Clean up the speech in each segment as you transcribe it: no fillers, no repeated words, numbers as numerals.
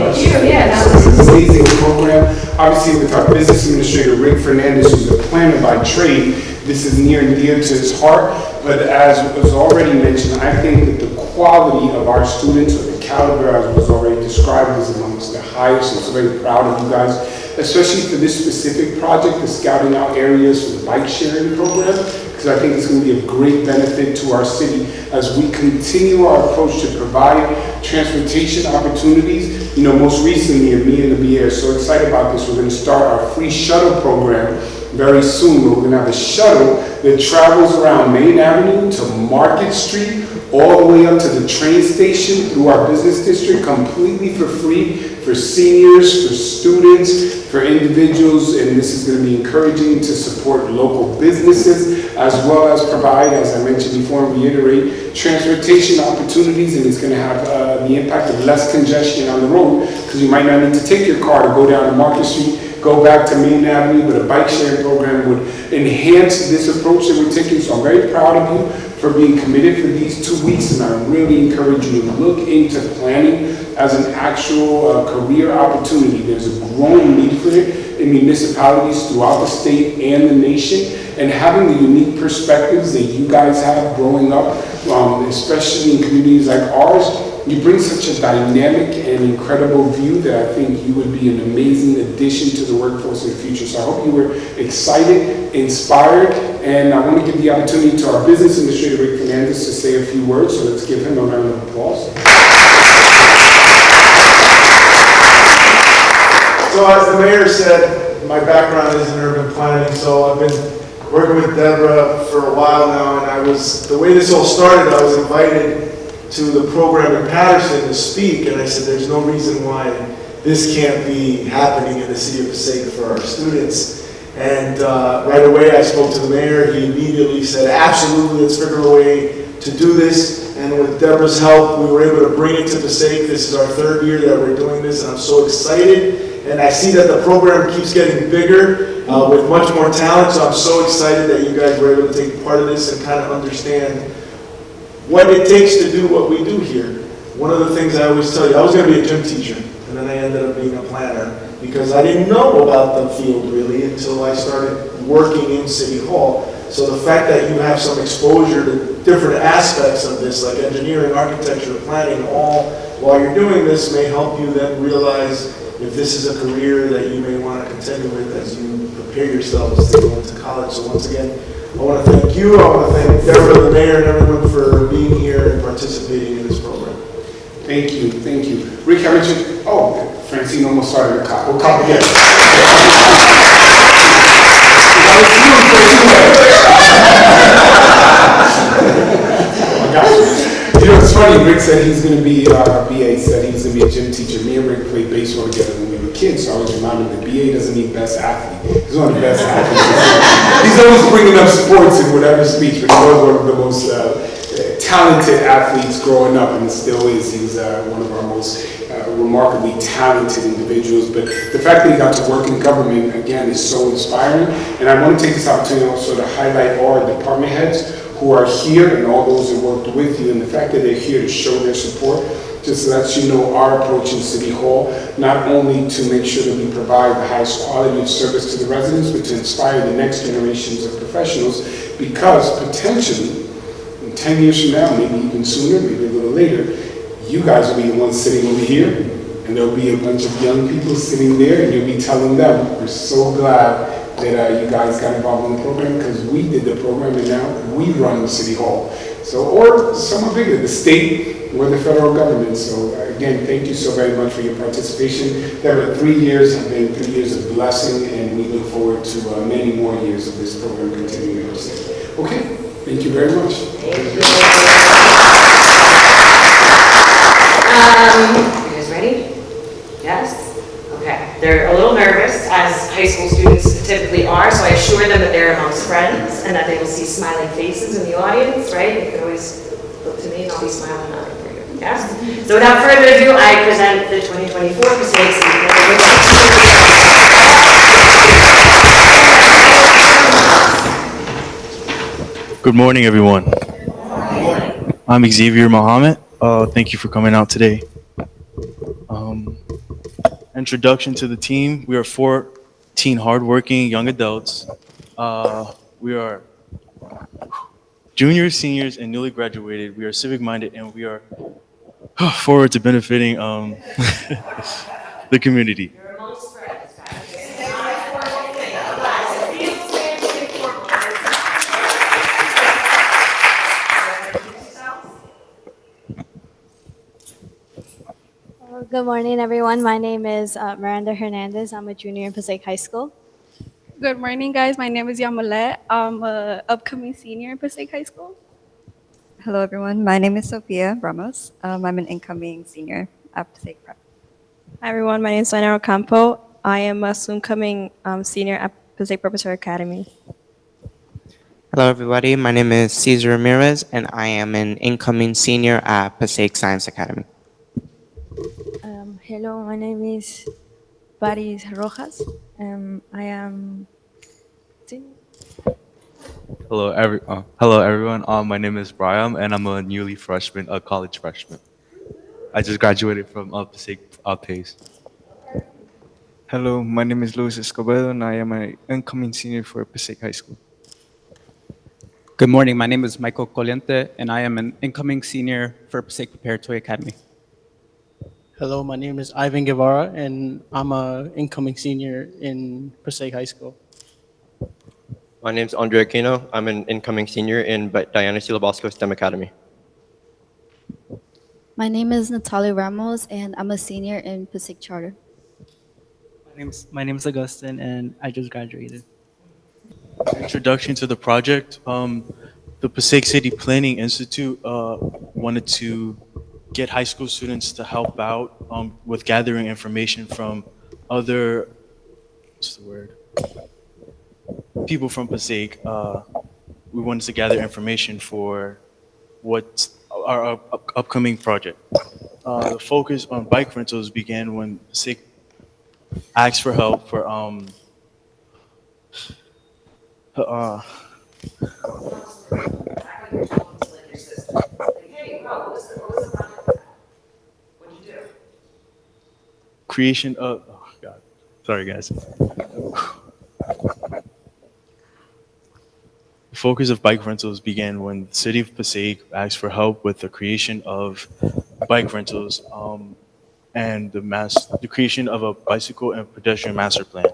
Thank you. It's an amazing program. Obviously, with our business administrator, Rick Fernandez, who's a planner by trade, this is near and dear to his heart. But as was already mentioned, I think that the quality of our students, or the caliber as was already described, is amongst the highest. I'm so very proud of you guys, especially for this specific project, the scouting out areas for the bike sharing program, because I think it's going to be of great benefit to our city as we continue our approach to provide transportation opportunities. You know, most recently, me and the BA are so excited about this, we're going to start our free shuttle program very soon, where we're going to have a shuttle that travels around Main Avenue to Market Street, all the way up to the train station through our business district, completely for free, for seniors, for students, for individuals, and this is going to be encouraging to support local businesses, as well as provide, as I mentioned before and reiterate, transportation opportunities, and it's going to have the impact of less congestion on the road, because you might not need to take your car to go down to Market Street, go back to Main Avenue, but a bike sharing program would enhance this approach that we're taking. So I'm very proud of you for being committed for these 2 weeks, and I really encourage you to look into planning as an actual career opportunity. There's a growing need for it in municipalities throughout the state and the nation, and having the unique perspectives that you guys have growing up, especially in communities like ours, you bring such a dynamic and incredible view that I think you would be an amazing addition to the workforce in the future. So I hope you were excited, inspired, and I want to give the opportunity to our business administrator, Rick Fernandez, to say a few words. So let's give him a round of applause. So as the mayor said, my background is in urban planning, so I've been working with Deborah for a while now, and the way this all started, I was invited to the program in Patterson to speak, and I said there's no reason why this can't be happening in the city of Passaic for our students. And right away I spoke to the mayor. He immediately said, absolutely, let's figure a way to do this. And with Deborah's help, we were able to bring it to Passaic. This is our 3rd year that we're doing this, and I'm so excited. And I see that the program keeps getting bigger with much more talent, so I'm so excited that you guys were able to take part of this and kind of understand what it takes to do what we do here. One of the things I always tell you, I was going to be a gym teacher, and then I ended up being a planner because I didn't know about the field really until I started working in City Hall. So the fact that you have some exposure to different aspects of this, like engineering, architecture, planning, all while you're doing this may help you then realize if this is a career that you may want to continue with as you prepare yourselves to go into college. So once again, I want to thank you, I want to thank Deborah, the mayor, and everyone for being here and participating in this program. Thank you, thank you. Rick, I mentioned, Francine almost started a cop. We'll cop again. I got you. You know, it's funny, Rick said he's going to be, BA said he's going to be a gym teacher. Me and Rick played baseball together when we were kids, so I was reminded that BA doesn't need best athlete. He's one of the best athletes. He's always bringing up sports in whatever speech, but he was one of the most talented athletes growing up, and still is. He's one of our most remarkably talented individuals. But the fact that he got to work in government, again, is so inspiring. And I want to take this opportunity also to highlight all our department heads who are here and all those that worked with you, and the fact that they're here to show their support just lets you know our approach in City Hall, not only to make sure that we provide the highest quality of service to the residents, but to inspire the next generations of professionals, because potentially, in 10 years from now, maybe even sooner, maybe a little later, you guys will be the ones sitting over here, and there'll be a bunch of young people sitting there, and you'll be telling them, we're so glad that you guys got involved in the program, because we did the program and now we run City Hall. So, or somewhere bigger, the state or the federal government. So again, thank you so very much for your participation. There were 3 years, have been 3 years of blessing, and we look forward to many more years of this program continuing in our city. Okay, thank you very much. Thank you. You guys ready? Yes? Okay. They're a little nervous, as high school students typically are, so I assure them that they're amongst friends and that they will see smiling faces in the audience, right? They can always look to me and I'll be smiling out for you. Yes? So without further ado, I present the 2024 Passaic City Hall. Good morning, everyone. I'm Xavier Mohammed. Thank you for coming out today. introduction to the team. We are 14 hardworking young adults. We are juniors, seniors, and newly graduated. We are civic-minded, and we are forward to benefiting the community. You're amongst friends, guys. This is not a formal thing. Relax. It feels very informal. Introduce yourselves. Good morning, everyone. My name is Miranda Hernandez. I'm a junior in Passaic High School. Good morning, guys. My name is Yamulette. I'm an upcoming senior in Passaic High School. Hello, everyone. My name is Sophia Ramos. I'm an incoming senior at Passaic Prep. Hi everyone, my name is Sainaro Campo. I am a soon-coming senior at Passaic Professor Academy. Hello, everybody. My name is Cesar Ramirez, and I am an incoming senior at Passaic Science Academy. Hello, my name is Paris Rojas. I am. Hello, everyone. My name is Brian, and I'm a newly freshman, a college freshman. I just graduated from Passaic Pace. Hello, my name is Luis Escobedo, and I am an incoming senior for Passaic High School. Good morning. My name is Michael Coliente, and I am an incoming senior for Passaic Preparatory Academy. Hello, my name is Ivan Guevara, and I'm an incoming senior in Passaic High School. My name is Andre Aquino. I'm an incoming senior in Diana C. Labosco STEM Academy. My name is Natalia Ramos, and I'm a senior in Passaic Charter. My name is Augustin, and I just graduated. Introduction to the project. The Passaic City Planning Institute wanted to get high school students to help out with gathering information from other, people from Passaic. We wanted to gather information for what's our upcoming project. The focus on bike rentals began when Passaic asked for help for creation of, oh God, sorry guys. The focus of bike rentals began when the city of Passaic asked for help with the creation of bike rentals and the creation of a bicycle and pedestrian master plan.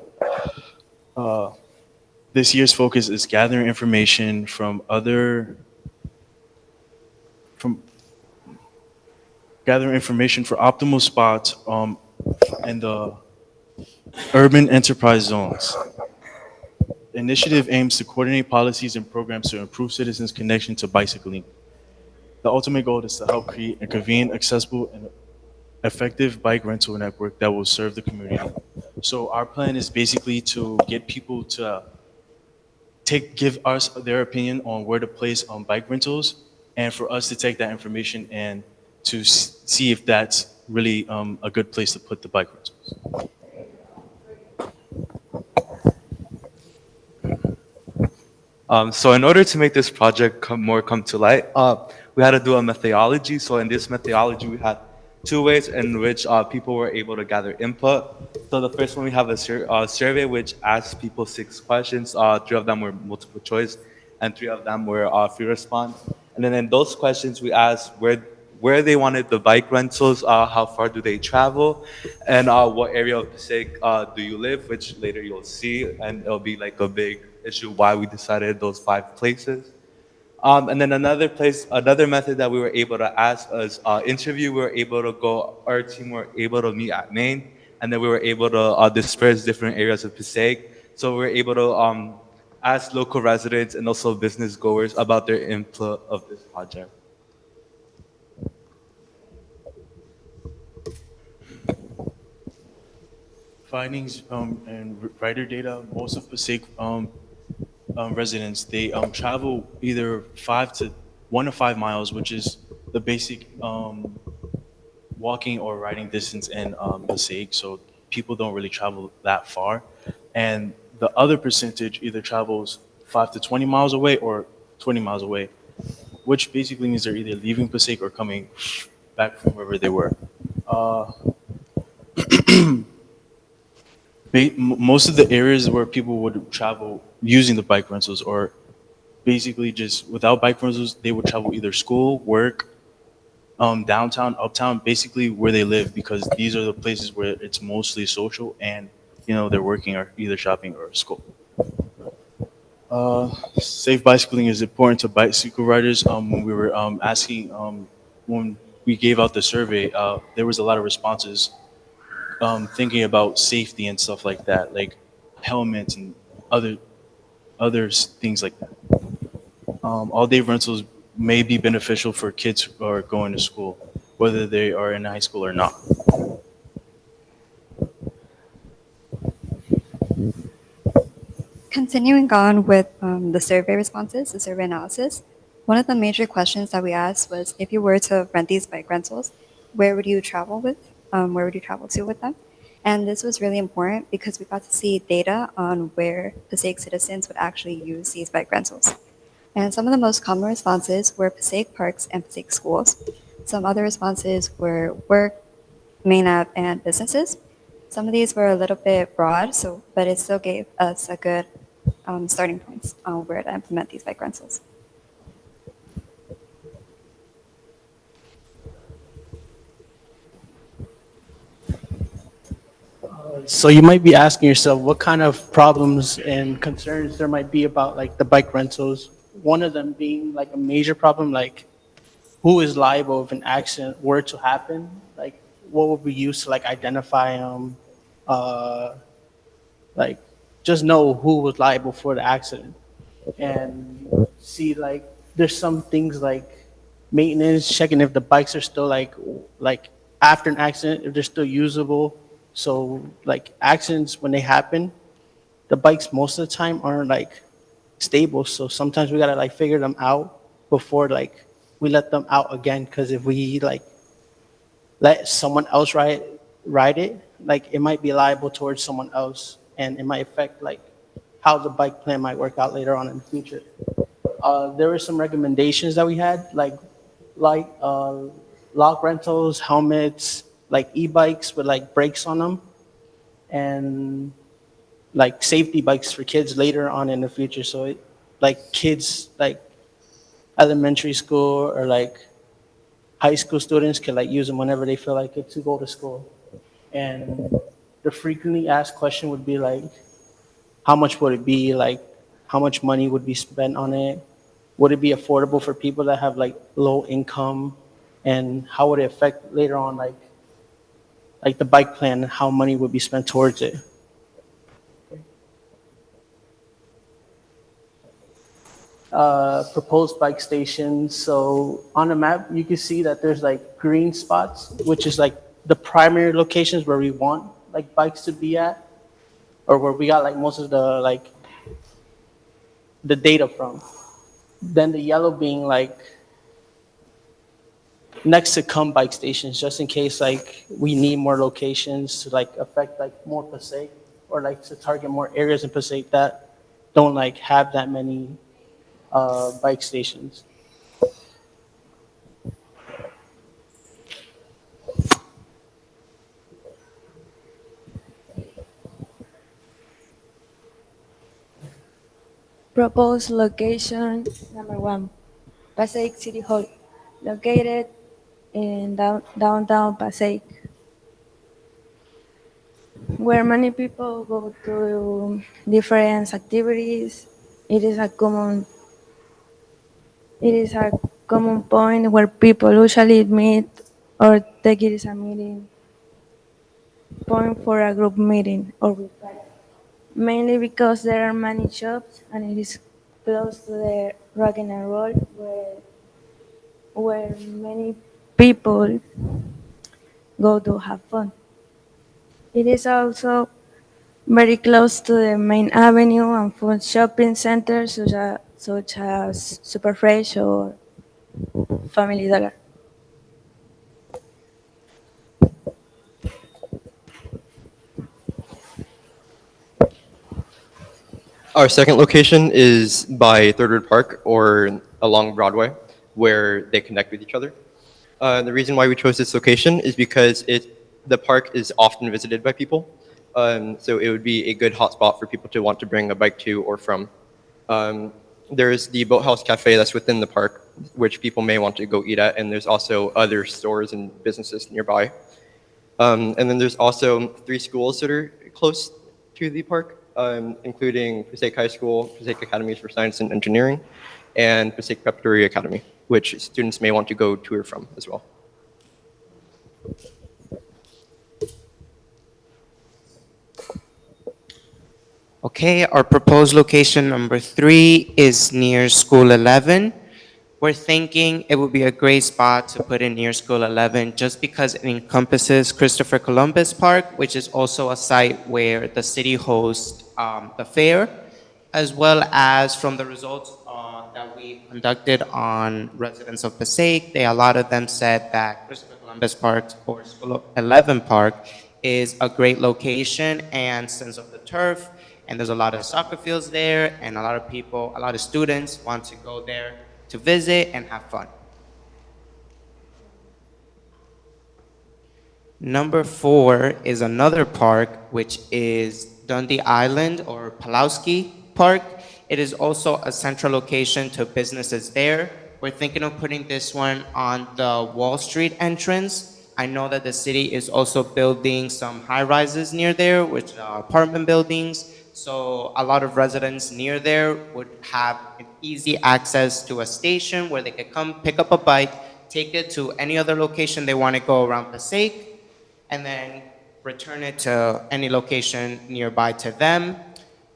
This year's focus is gathering information for optimal spots in the urban enterprise zones. The initiative aims to coordinate policies and programs to improve citizens' connection to bicycling. The ultimate goal is to help create a convenient, accessible, and effective bike rental network that will serve the community. So our plan is basically to get people to give us their opinion on where to place on bike rentals, and for us to take that information and to see if that's really a good place to put the bike rentals. So in order to make this project come to light, we had to do a methodology. So in this methodology, we had two ways in which people were able to gather input. So the first one, we have a survey which asked people 6 questions. 3 of them were multiple choice, and 3 of them were free response. And then in those questions, we asked where they wanted the bike rentals, how far do they travel, and what area of Passaic do you live, which later you'll see, and it'll be like a big issue why we decided those 5 places. And then another method that we were able to ask is interview. Our team were able to meet at Maine, and then we were able to disperse different areas of Passaic. So we were able to ask local residents and also business goers about their input of this project. Findings and rider data, most of Passaic residents, they travel either 1 to 5 miles, which is the basic walking or riding distance in Passaic. So people don't really travel that far. And the other percentage either travels 5 to 20 miles away or 20 miles away, which basically means they're either leaving Passaic or coming back from wherever they were. Most of the areas where people would travel using the bike rentals, or basically just without bike rentals, they would travel either school, work, downtown, uptown, basically where they live, because these are the places where it's mostly social and, they're working or either shopping or school. Safe bicycling is important to bicycle riders. When we were asking, when we gave out the survey, there was a lot of responses thinking about safety and stuff like that, like helmets and things like that. All-day rentals may be beneficial for kids who are going to school, whether they are in high school or not. Continuing on with the survey responses, the survey analysis, one of the major questions that we asked was, if you were to rent these bike rentals, where would you travel with? Where would you travel to with them? And this was really important because we got to see data on where Passaic citizens would actually use these bike rentals. And some of the most common responses were Passaic parks and Passaic schools. Some other responses were work, main app, and businesses. Some of these were a little bit broad, but it still gave us a good starting points on where to implement these bike rentals. So you might be asking yourself what kind of problems and concerns there might be about like the bike rentals. One of them being like a major problem, like who is liable if an accident were to happen? Like what would we use to like identify them? Like just know who was liable for the accident, and see like there's some things like maintenance, checking if the bikes are still like after an accident, if they're still usable. So like accidents when they happen, the bikes most of the time aren't like stable. So sometimes we gotta like figure them out before like we let them out again. Because if we like let someone else ride it, like it might be liable towards someone else, and it might affect like how the bike plan might work out later on in the future. There were some recommendations that we had, like lock rentals, helmets, like e-bikes with like brakes on them, and like safety bikes for kids later on in the future. So like kids like elementary school or like high school students can like use them whenever they feel like it to go to school. And the frequently asked question would be like, how much would it be? Like, how much money would be spent on it? Would it be affordable for people that have like low income? And how would it affect later on like the bike plan, how money would be spent towards it? Proposed bike stations. So on the map, you can see that there's like green spots, which is like the primary locations where we want like bikes to be at, or where we got like most of the data from. Then the yellow being like next to come bike stations, just in case like we need more locations to like affect like more Passaic, or like to target more areas in Passaic that don't like have that many bike stations. Proposed location number 1, Passaic City Hall, located in downtown Passaic, where many people go to different activities. It is a common point where people usually meet or take it as a meeting point for a group meeting or group party. Mainly because there are many shops and it is close to the rock and roll where many people go to have fun. It is also very close to the main avenue and food shopping centers such as Superfresh or Family Dollar. Our second location is by Third Road Park or along Broadway, where they connect with each other. The reason why we chose this location is because the park is often visited by people. So it would be a good hotspot for people to want to bring a bike to or from. There's the Boathouse Cafe that's within the park, which people may want to go eat at, and there's also other stores and businesses nearby. And then there's also 3 schools that are close to the park, including Passaic High School, Passaic Academies for Science and Engineering, and Passaic Preparatory Academy, which students may want to go to or from as well. Okay, our proposed location number 3 is near School 11. We're thinking it would be a great spot to put in near School 11 just because it encompasses Christopher Columbus Park, which is also a site where the city hosts the fair, as well as from the results that we conducted on residents of Passaic, a lot of them said that Christopher Columbus Park or School 11 Park is a great location, and since of the turf, and there's a lot of soccer fields there, and a lot of people, a lot of students want to go there to visit and have fun. Number 4 is another park, which is Dundee Island or Pulowski Park. It is also a central location to businesses there. We're thinking of putting this one on the Wall Street entrance. I know that the city is also building some high-rises near there, which are apartment buildings. So a lot of residents near there would have an easy access to a station where they could come pick up a bike, take it to any other location they want to go around Passaic, and then return it to any location nearby to them.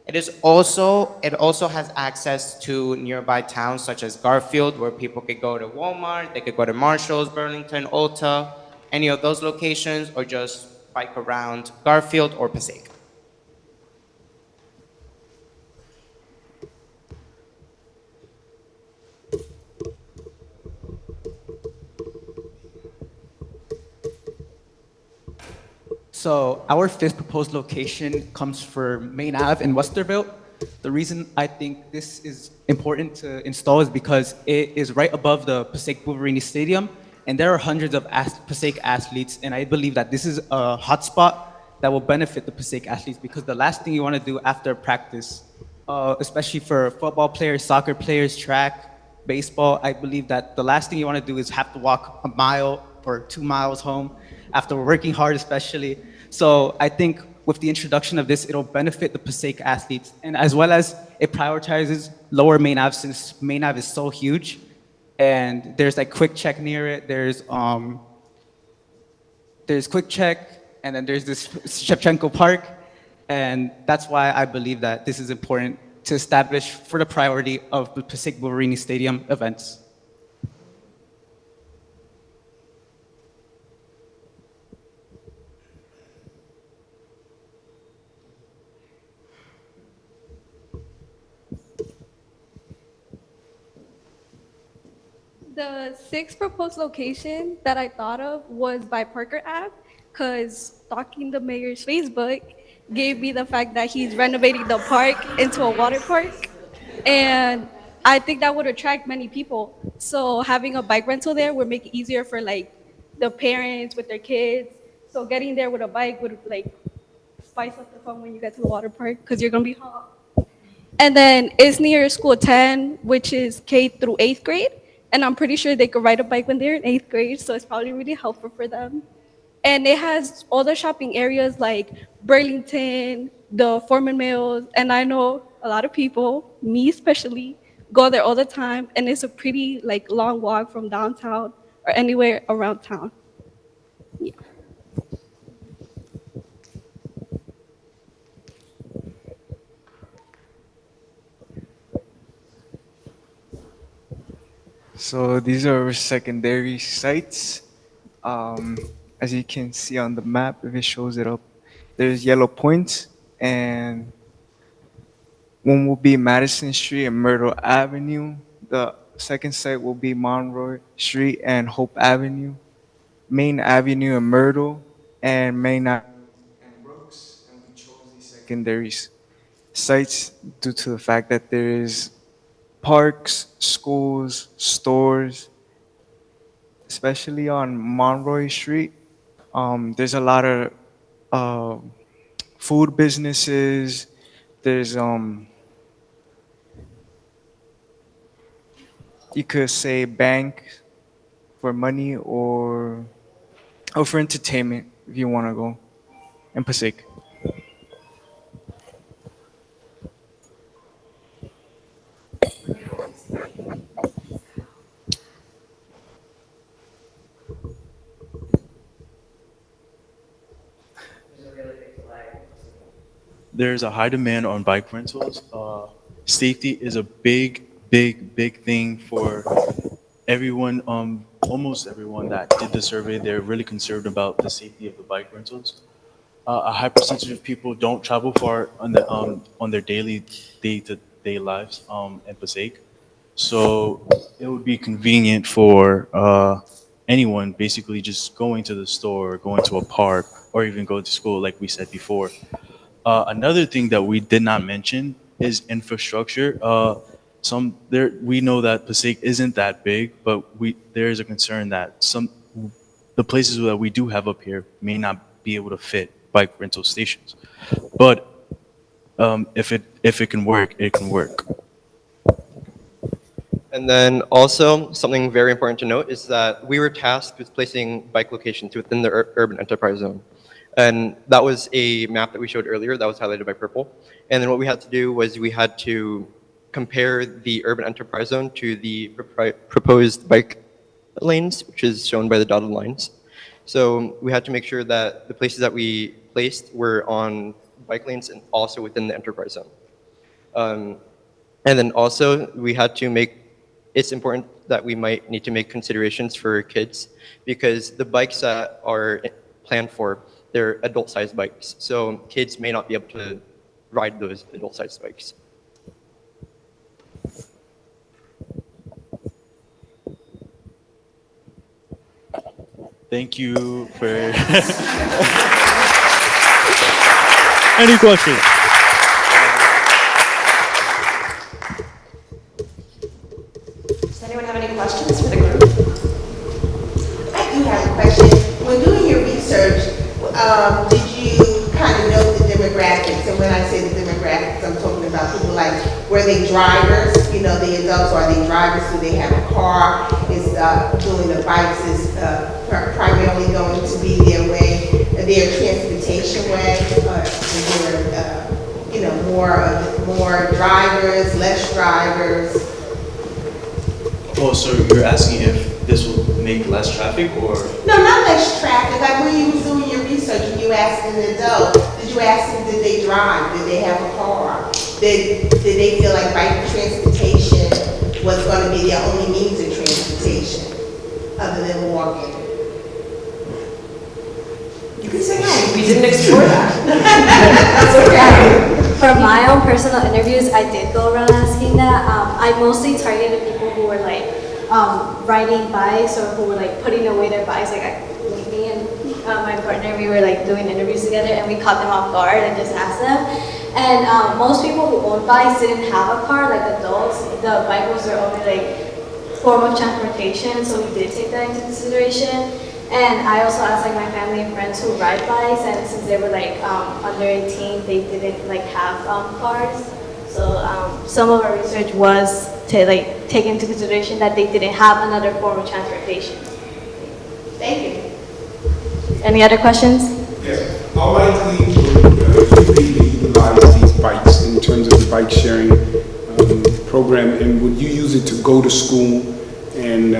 It also has access to nearby towns such as Garfield, where people could go to Walmart, they could go to Marshalls, Burlington, Ulta, any of those locations, or just bike around Garfield or Passaic. So our 5th proposed location comes for Main Ave in Westerville. The reason I think this is important to install is because it is right above the Passaic Wolverine Stadium, and there are hundreds of Passaic athletes, and I believe that this is a hotspot that will benefit the Passaic athletes, because the last thing you want to do after practice, especially for football players, soccer players, track, baseball, I believe that the last thing you want to do is have to walk a mile or 2 miles home after working hard especially. So I think with the introduction of this, it'll benefit the Passaic athletes, and as well as it prioritizes lower Main Ave, since Main Ave is so huge, and there's like Quick Check near it. There's Quick Check, and then there's this Shevchenko Park, and that's why I believe that this is important to establish for the priority of the Passaic Wolverine Stadium events. The 6th proposed location that I thought of was by Parker Ave, because stalking the mayor's Facebook gave me the fact that he's renovating the park into a water park. And I think that would attract many people. So having a bike rental there would make it easier for like the parents with their kids. So getting there with a bike would like spice up the fun when you get to the water park, because you're gonna be hot. And then it's near School 10, which is K through 8th grade. And I'm pretty sure they could ride a bike when they're in 8th grade, so it's probably really helpful for them. And it has all the shopping areas like Burlington, the Foreman Mills, and I know a lot of people, me especially, go there all the time, and it's a pretty like long walk from downtown or anywhere around town. Yeah. So these are our secondary sites. As you can see on the map, if it shows it up, there's yellow points, and one will be Madison Street and Myrtle Avenue. The second site will be Monroe Street and Hope Avenue, Main Avenue and Myrtle, and Main Avenue and Brooks. And we chose these secondary sites due to the fact that there is parks, schools, stores, especially on Monroe Street. There's a lot of food businesses. There's you could say bank for money or for entertainment if you want to go in Passaic. There's a high demand on bike rentals. Safety is a big thing for everyone. Almost everyone that did the survey, they're really concerned about the safety of the bike rentals. A high percentage of people don't travel far on their daily day-to-day lives in Passaic. So it would be convenient for anyone basically just going to the store, going to a park, or even going to school, like we said before. Another thing that we did not mention is infrastructure. We know that Passaic isn't that big, but there is a concern that the places that we do have up here may not be able to fit bike rental stations. But if it can work, it can work. And then also, something very important to note is that we were tasked with placing bike locations within the urban enterprise zone. And that was a map that we showed earlier that was highlighted by purple. And then what we had to do was we had to compare the urban enterprise zone to the proposed bike lanes, which is shown by the dotted lines. So we had to make sure that the places that we placed were on bike lanes and also within the enterprise zone. And then also we had to it's important that we might need to make considerations for kids because the bikes that are planned for, they're adult-sized bikes. So kids may not be able to ride those adult-sized bikes. Thank you for any questions? Does anyone have any questions for the group? I do have a question. When doing your research, did you kind of know the demographics? And when I say the demographics, I'm talking about people like, were they drivers? You know, the adults, are they drivers? Do they have a car? Is doing the bikes is primarily going to be their way, their transportation way? Is there, more drivers, less drivers? Oh, so you're asking if this will make less traffic or? No, not less traffic. Like when you was doing your research and you asked an adult, did you ask them, did they drive? Did they have a car? Did they feel like bike transportation was going to be their only means of transportation other than walking? You can say no. We didn't explore that. That's okay. For my own personal interviews, I did go around asking that. I mostly targeted people who were like riding bikes or who were like putting away their bikes. Like me and my partner, we were like doing interviews together and we caught them off guard and just asked them. And most people who own bikes didn't have a car, like adults. The bike was their only like form of transportation, so we did take that into consideration. And I also asked like my family and friends who ride bikes, and since they were like under 18, they didn't like have cars. So some of our research was to like take into consideration that they didn't have another form of transportation. Thank you. Any other questions? Yes. How likely would you utilize these bikes in terms of the bike sharing program, and would you use it to go to school and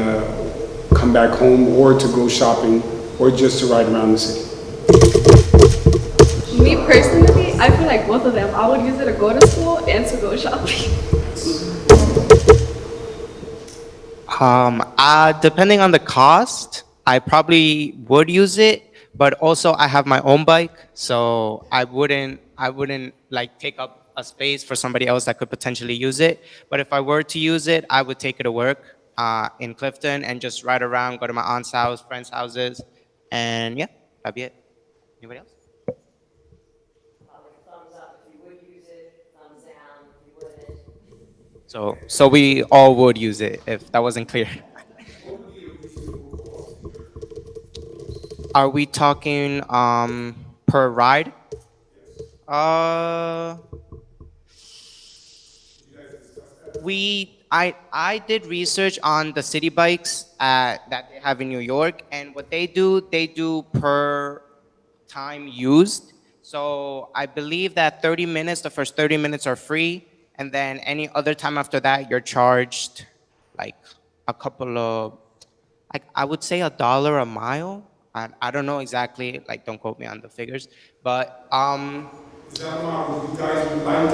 come back home, or to go shopping, or just to ride around the city? Me personally, I feel like both of them. I would use it to go to school and to go shopping. Depending on the cost, I probably would use it, but also I have my own bike, so I wouldn't like take up a space for somebody else that could potentially use it. But if I were to use it, I would take it to work in Clifton and just ride around, go to my aunt's house, friends' houses, and yeah, that'd be it. Anybody else? Thumbs up if you would use it, thumbs down if you wouldn't. So we all would use it, if that wasn't clear. Are we talking per ride? Uh, I did research on the city bikes that they have in New York, and what they do per time used. So I believe that 30 minutes, the first 30 minutes are free, and then any other time after that, you're charged like a couple of, like I would say $1 a mile. I don't know exactly, like don't quote me on the figures, but Is that model you guys would like?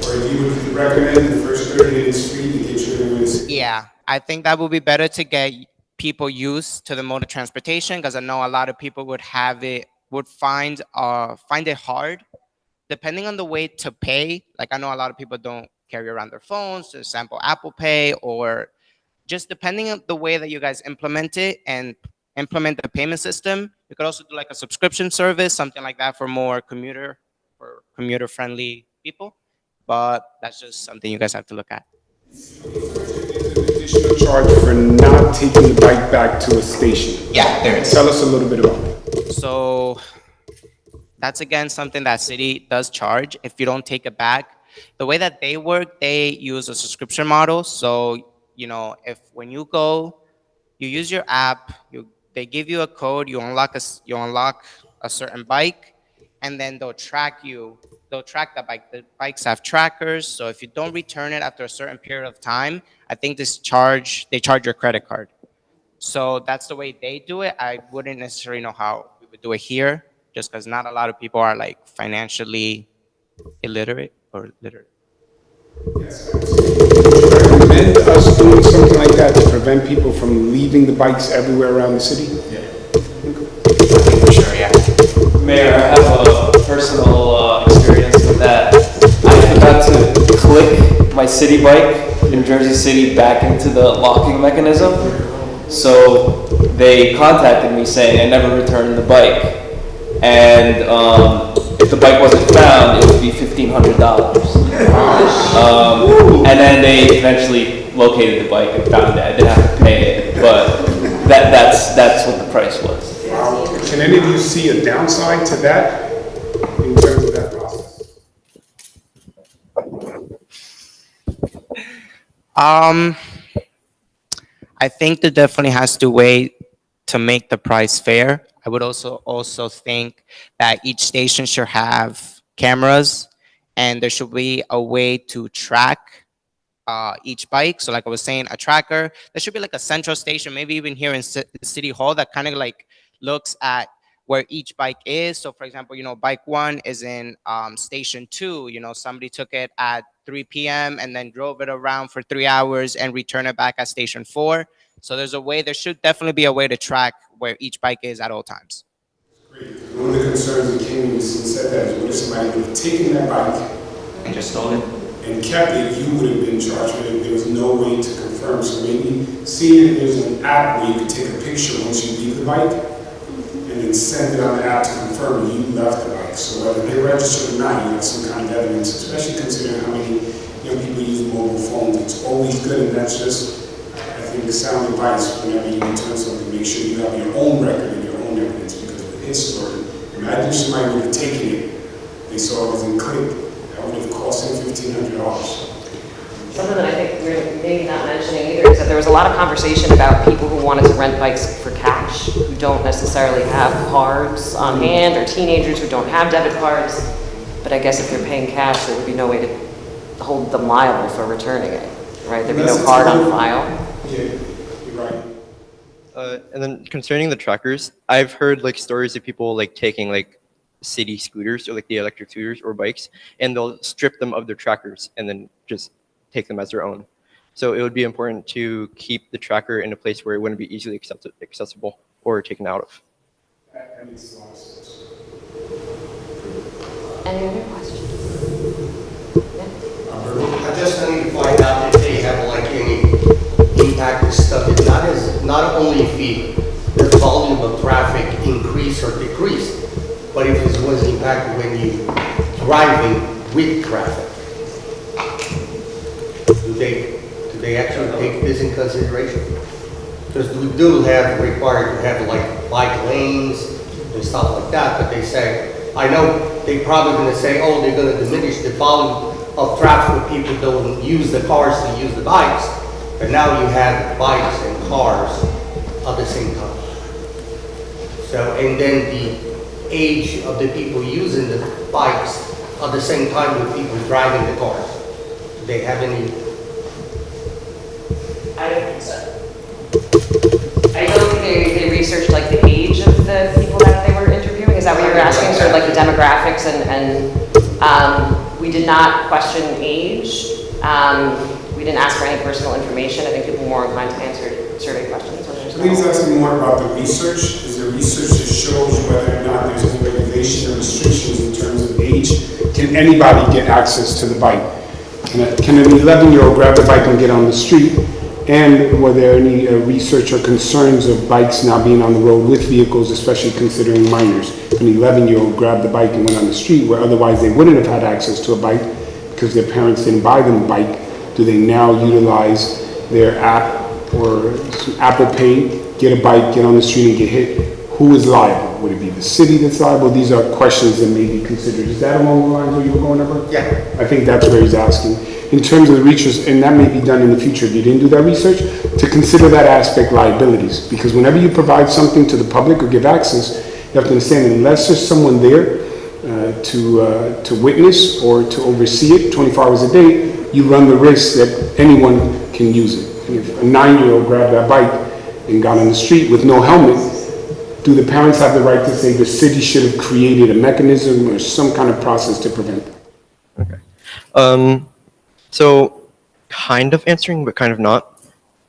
Or you would recommend the first 30 minutes free to get you everywhere to see? yeah, I think that would be better to get people used to the mode of transportation because I know a lot of people would find it hard depending on the way to pay. Like I know a lot of people don't carry around their phones, to sample Apple Pay, or just depending on the way that you guys implement it and implement the payment system. You could also do like a subscription service, something like that for commuter friendly people. But that's just something you guys have to look at. Additional charge for not taking the bike back to a station. Yeah, there is. Tell us a little bit about that. So that's again something that city does charge if you don't take it back. The way that they work, they use a subscription model. So, if when you go, you use your app, they give you a code, you unlock a certain bike, and then they'll track the bike. The bikes have trackers, so if you don't return it after a certain period of time, I think they charge your credit card. So that's the way they do it. I wouldn't necessarily know how we would do it here, just because not a lot of people are like financially illiterate or literate. Recommend us doing something like that to prevent people from leaving the bikes everywhere around the city? Yeah. For sure, yeah. Mayor, I have a personal experience with that. I forgot to click my city bike in Jersey City back into the locking mechanism. So they contacted me saying I never returned the bike. And if the bike wasn't found, it would be $1,500. And then they eventually located the bike and found it. I didn't have to pay it, but that's what the price was. Wow. Can any of you see a downside to that in terms of that process? I think there definitely has to way to make the price fair. I would also think that each station should have cameras, and there should be a way to track each bike. So like I was saying, a tracker. There should be like a central station, maybe even here in City Hall, that kind of like looks at where each bike is. So for example, bike 1 is in station 2. Somebody took it at 3 p.m. and then drove it around for 3 hours and returned it back at station 4. So there should definitely be a way to track where each bike is at all times. One of the concerns that came in and said that is what if somebody would have taken that bike and just stole it and kept it, you would have been charged with it. There was no way to confirm. So maybe seeing that there's an app where you could take a picture once you leave the bike and then send it on the app to confirm that you left the bike. So whether they registered or not, you have some kind of evidence, especially considering how many young people use mobile phones. It's always good, and that's just, I think, the sound advice whenever you return something. Make sure you have your own record and your own evidence, because with his story, imagine somebody would have taken it, they saw it wasn't clicked, that would have cost him $1,500. Something that I think we're maybe not mentioning either is that there was a lot of conversation about people who wanted to rent bikes for cash, who don't necessarily have cards on hand, or teenagers who don't have debit cards. But I guess if they're paying cash, there would be no way to hold them liable for returning it, right? There'd be no card on file. Yeah, you're right. And then concerning the trackers, I've heard like stories of people like taking like city scooters or like the electric scooters or bikes, and they'll strip them of their trackers and then just take them as their own. So it would be important to keep the tracker in a place where it wouldn't be easily accessible or taken out of. That makes a lot of sense. Any other questions? I just need to find out if they have like any impact and stuff. It's not only if the volume of traffic increase or decrease, but if it was impacted when you driving with traffic. Do they actually take this in consideration? Because we do have required to have like bike lanes and stuff like that, but they say I know they're probably gonna say, oh, they're gonna diminish the volume of traffic when people don't use the cars to use the bikes. But now you have bikes and cars at the same time. So, and then the age of the people using the bikes at the same time with people driving the cars. Do they have any? I don't think so. I don't think they researched like the age of the people that they were interviewing. Is that what you were asking? Sort of like the demographics and we did not question age. We didn't ask for any personal information. I think people were more inclined to answer survey questions. I think he's asking more about the research. Is there research that shows whether or not there's any regulation or restrictions in terms of age? Can anybody get access to the bike? Can an 11-year-old grab the bike and get on the street? And were there any research or concerns of bikes now being on the road with vehicles, especially considering minors? An 11-year-old grabbed the bike and went on the street where otherwise they wouldn't have had access to a bike because their parents didn't buy them a bike. Do they now utilize their app or Apple Pay, get a bike, get on the street and get hit? Who is liable? Would it be the city that's liable? These are questions that may be considered. Is that along the lines where you were going over? Yeah. I think that's where he's asking. In terms of the research, and that may be done in the future if you didn't do that research, to consider that aspect liabilities. Because whenever you provide something to the public or give access, you have to understand unless there's someone there to witness or to oversee it 24 hours a day, you run the risk that anyone can use it. And if a 9-year-old grabbed that bike and got on the street with no helmet, do the parents have the right to say the city should have created a mechanism or some kind of process to prevent that? Okay. So kind of answering, but kind of not.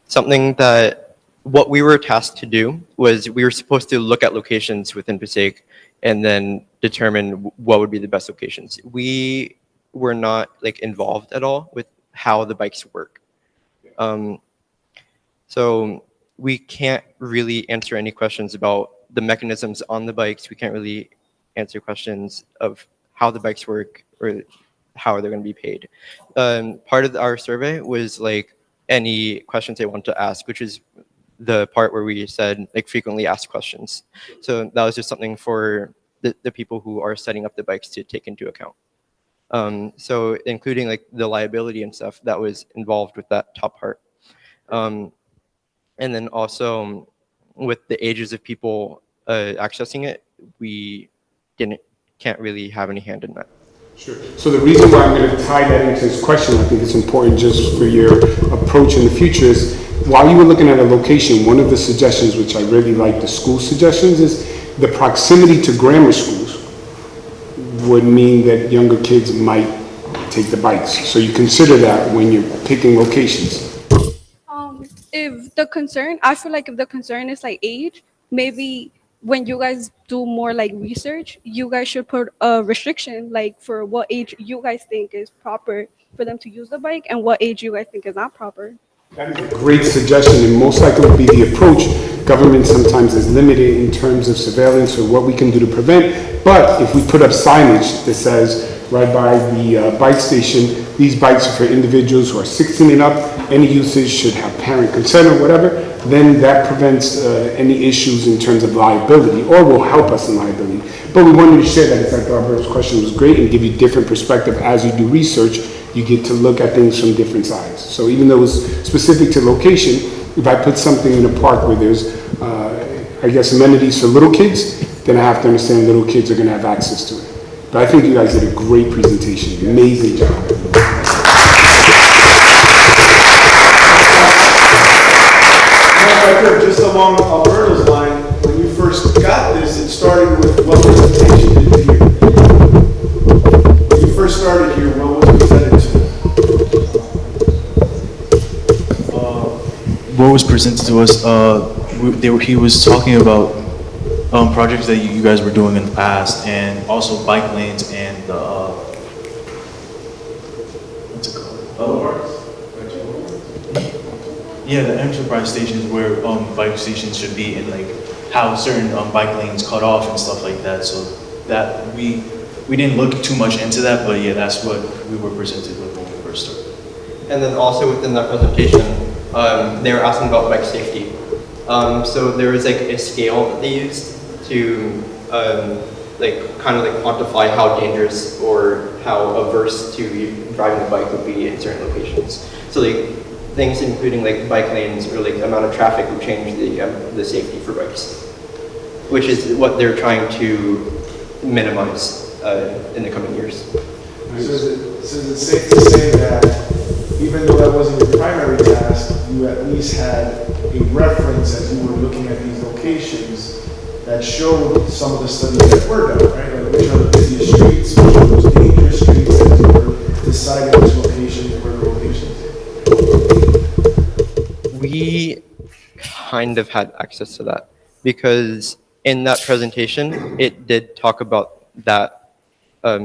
Something that what we were tasked to do was we were supposed to look at locations within Passaic and then determine what would be the best locations. We were not like involved at all with how the bikes work. So we can't really answer any questions about the mechanisms on the bikes. We can't really answer questions of how the bikes work or how they're going to be paid. Part of our survey was like any questions they want to ask, which is the part where we said like frequently asked questions. So that was just something for the people who are setting up the bikes to take into account. So including like the liability and stuff that was involved with that top part. And then also with the ages of people accessing it, we can't really have any hand in that. Sure. So the reason why I'm going to tie that into this question, I think it's important just for your approach in the future, is while you were looking at a location, one of the suggestions, which I really like the school suggestions, is the proximity to grammar schools would mean that younger kids might take the bikes. So you consider that when you're picking locations. If the concern, I feel like if the concern is like age, maybe when you guys do more like research, you guys should put a restriction like for what age you guys think is proper for them to use the bike and what age you guys think is not proper. That is a great suggestion, and most likely would be the approach. Government sometimes is limited in terms of surveillance or what we can do to prevent, but if we put up signage that says right by the bike station, these bikes are for individuals who are 16 and up, any usage should have parent consent or whatever, then that prevents any issues in terms of liability or will help us in liability. But we wanted to share that. In fact, Alberto's question was great and give you different perspective as you do research. You get to look at things from different sides. So even though it's specific to location, if I put something in a park where there's, I guess, amenities for little kids, then I have to understand little kids are going to have access to it. But I think you guys did a great presentation. Amazing job. Just along Alberto's line, when you first got this, it started with what presentation did you hear? When you first started here, what was presented to you? What was presented to us, he was talking about projects that you guys were doing in the past, and also bike lanes and what's it called? Yeah, the enterprise stations where bike stations should be, and like how certain bike lanes cut off and stuff like that. So that we didn't look too much into that, but yeah, that's what we were presented with when we first started. And then also within that presentation, they were asking about bike safety. So there was like a scale that they used to like kind of like quantify how dangerous or how averse to driving a bike would be in certain locations. So like things including like bike lanes or like the amount of traffic would change the safety for bikes, which is what they're trying to minimize in the coming years. So is it safe to say that even though that wasn't your primary task, you at least had a reference as you were looking at these locations that showed some of the studies that were done, right? Like which are the busiest streets, which are the most dangerous streets, as you were deciding which locations were the locations? We kind of had access to that because in that presentation, it did talk about that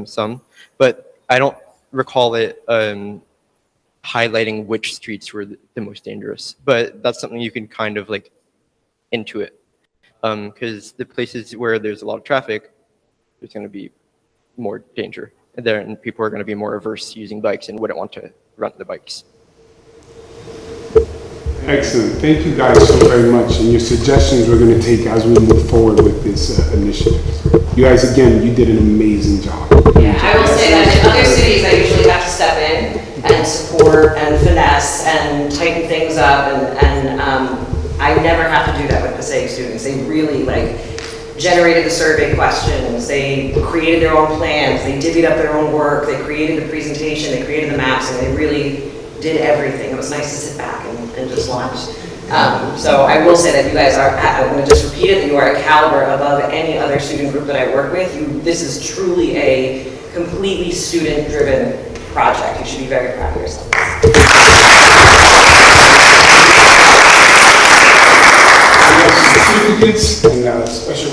some, but I don't recall it highlighting which streets were the most dangerous. But that's something you can kind of like intuit, because the places where there's a lot of traffic, there's going to be more danger, and people are going to be more averse to using bikes and wouldn't want to rent the bikes. Excellent. Thank you guys so very much. And your suggestions we're going to take as we move forward with this initiative. You guys, again, you did an amazing job. Yeah, I will say that in other cities, I usually have to step in and support and finesse and tighten things up, and I never have to do that with Passaic students. They really generated the survey questions, they created their own plans, they divvied up their own work, they created the presentation, they created the maps, and they really did everything. It was nice to sit back and just watch. So I will say that you guys are, I'm going to just repeat it, that you are a caliber above any other student group that I work with. This is truly a completely student-driven project. You should be very proud of yourselves. Certificates and special.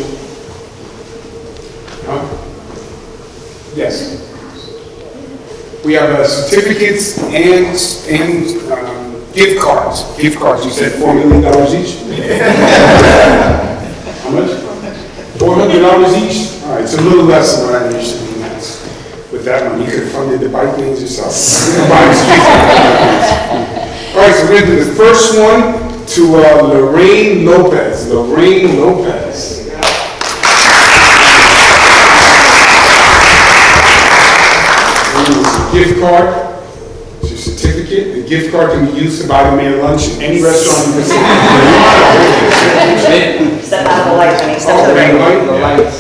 Yes. We have certificates and gift cards. Gift cards, you said $4 million each? How much? $400 each? All right, it's a little less than what I usually ask. With that money, you could have funded the bike lanes yourself. All right, so we're going to do the first one to Lorraine Lopez. Lorraine Lopez. Gift card, it's your certificate. The gift card can be used to buy the mayor lunch in any restaurant in the city. Step out of the light, honey. Step to the right. The lights.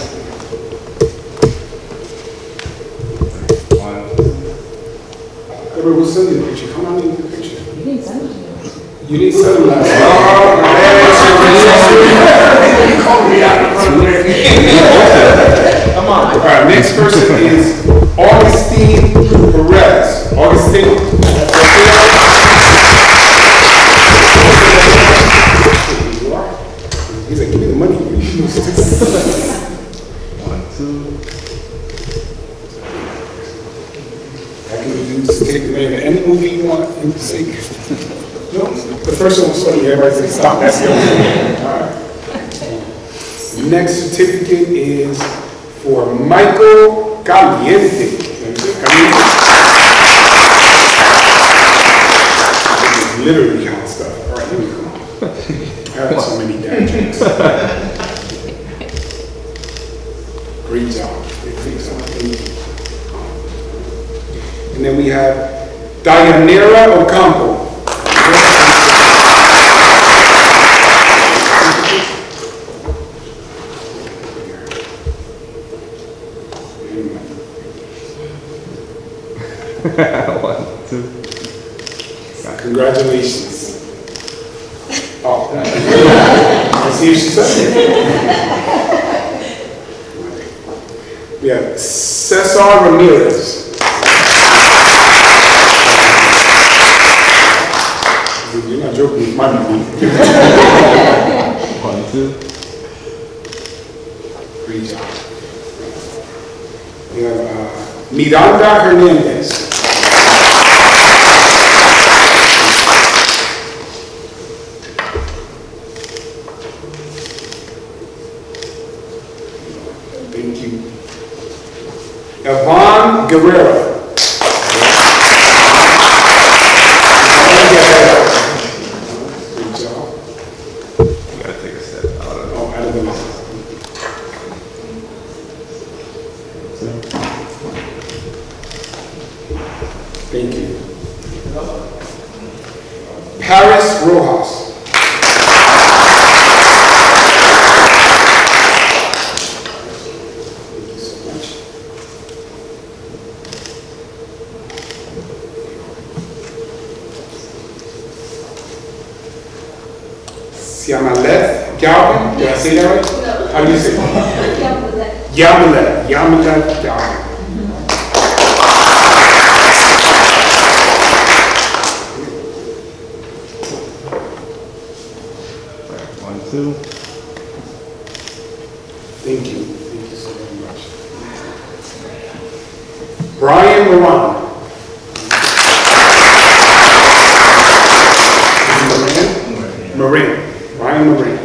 Everybody will send you the picture. Come on in the picture. You didn't send it to me. You didn't send it last time. You called me out in front of the Come on. All right, next person is Augustine Perez. Augustine. He's like, give me the money. 1, 2. I can do take the man any movie you want in the sake. No, the first one was funny. Everybody's like, stop. That's the only one. All right. Next certificate is for Michael Caliente. Literally kind of stuff. All right, here we go. I have so many dad jokes. Great job. And then we have Dayanera Ocampo. One, two. Congratulations. Oh, let's see if she says it. We have Cesar Ramirez. You're not joking with my money. 1, 2. Great job. We have Miranda Hernandez. Thank you. Yvonne Guerrero. Good job. You gotta take a step out of it. Oh, out of the Thank you. Paris Rojas. Thank you so much. Siamaleth Galvin, did I say that right? How do you say it? Yamaleth. Yamaleth Galvin. One, two. Thank you. Thank you so very much. Brian Moran. Moran. Brian Moran.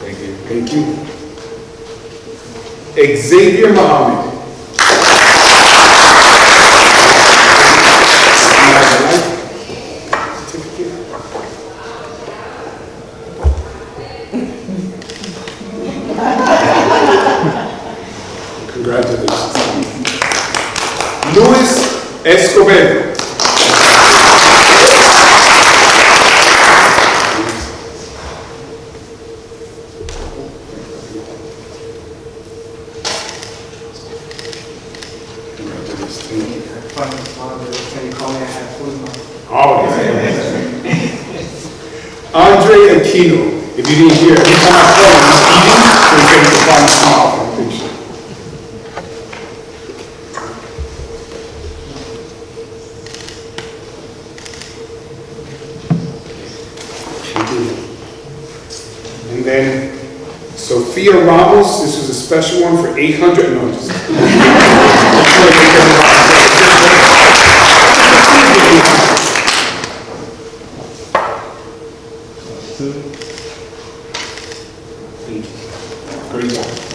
Thank you. Thank you. Xavier Muhammad. Congratulations. Luis Escobedo. Andre Aquino. If you didn't hear, every time I call him, he's eating, so he's getting the final smile for the picture. And then Sophia Ramos, this was a special one for 800. No, just. Great job.